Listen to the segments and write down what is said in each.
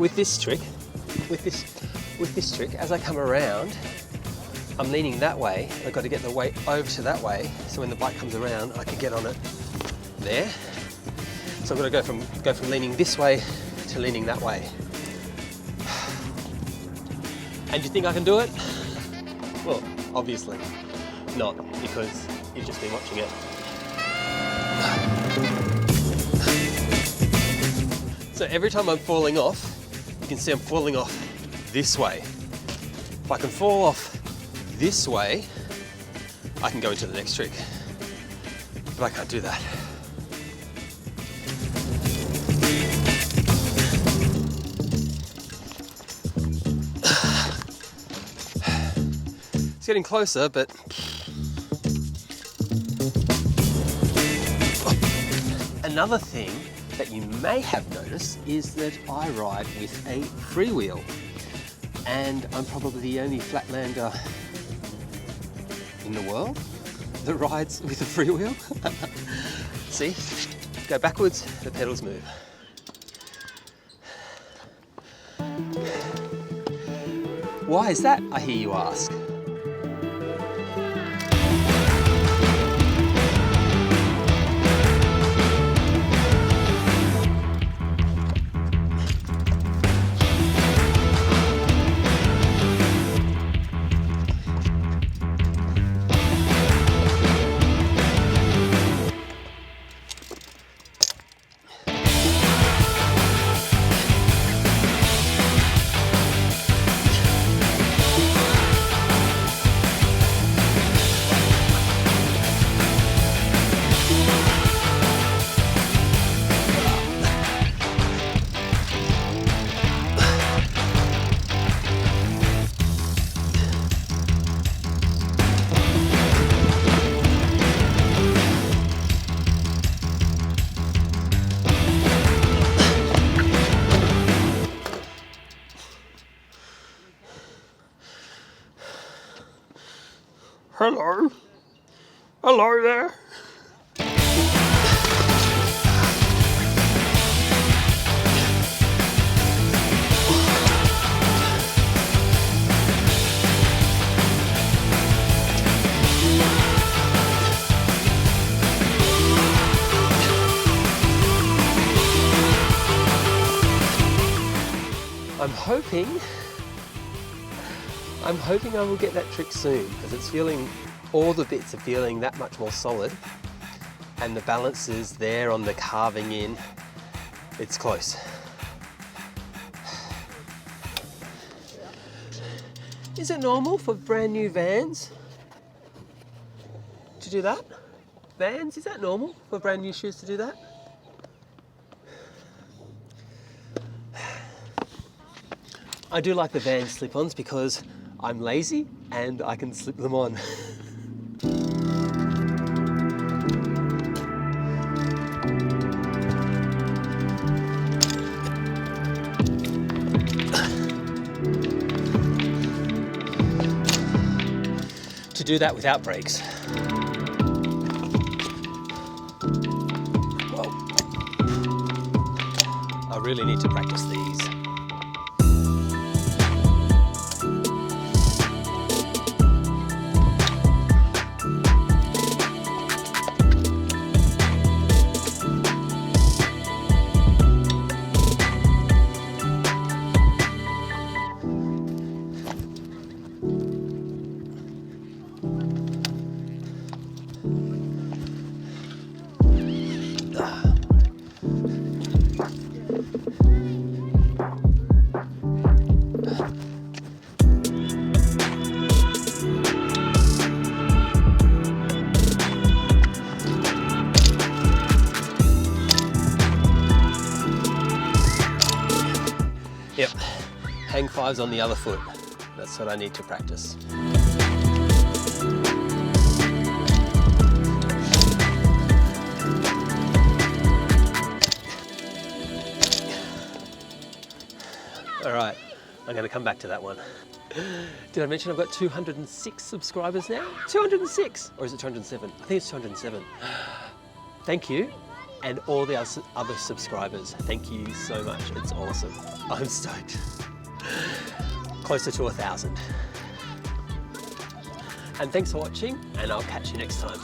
With this trick, as I come around, I'm leaning that way. I've got to get the weight over to that way, so when the bike comes around, I can get on it there. So I've got to go from leaning this way to leaning that way. And do you think I can do it? Well, obviously not, because you've just been watching it. So every time I'm falling off, you can see I'm falling off this way. If I can fall off this way, I can go into the next trick. But I can't do that. It's getting closer, but another thing that you may have noticed is that I ride with a freewheel, and I'm probably the only Flatlander in the world that rides with a freewheel. See, go backwards, the pedals move. Why is that, I hear you ask? Hello? Hello there? I'm hoping I will get that trick soon, because it's feeling, all the bits are feeling that much more solid, and the balance is there on the carving in. It's close. Is it normal for brand new Vans to do that? Vans, is that normal for brand new shoes to do that? I do like the Vans slip-ons because I'm lazy and I can slip them on. To do that without brakes. Whoa. I really need to practice these. hang fives on the other foot. That's what I need to practice. All right, I'm going to come back to that one. Did I mention I've got 206 subscribers now? 206! Or is it 207? I think it's 207. Thank you. And all the other subscribers, thank you so much. It's awesome. I'm stoked. Closer to 1,000. And thanks for watching, and I'll catch you next time.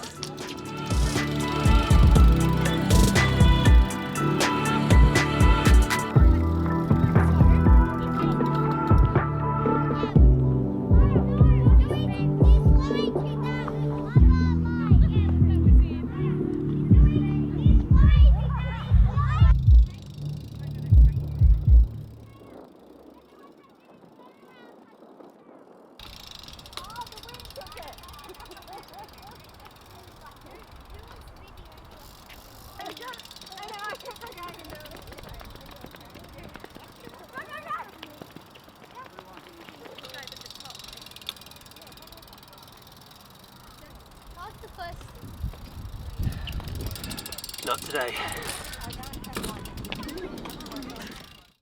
Not today.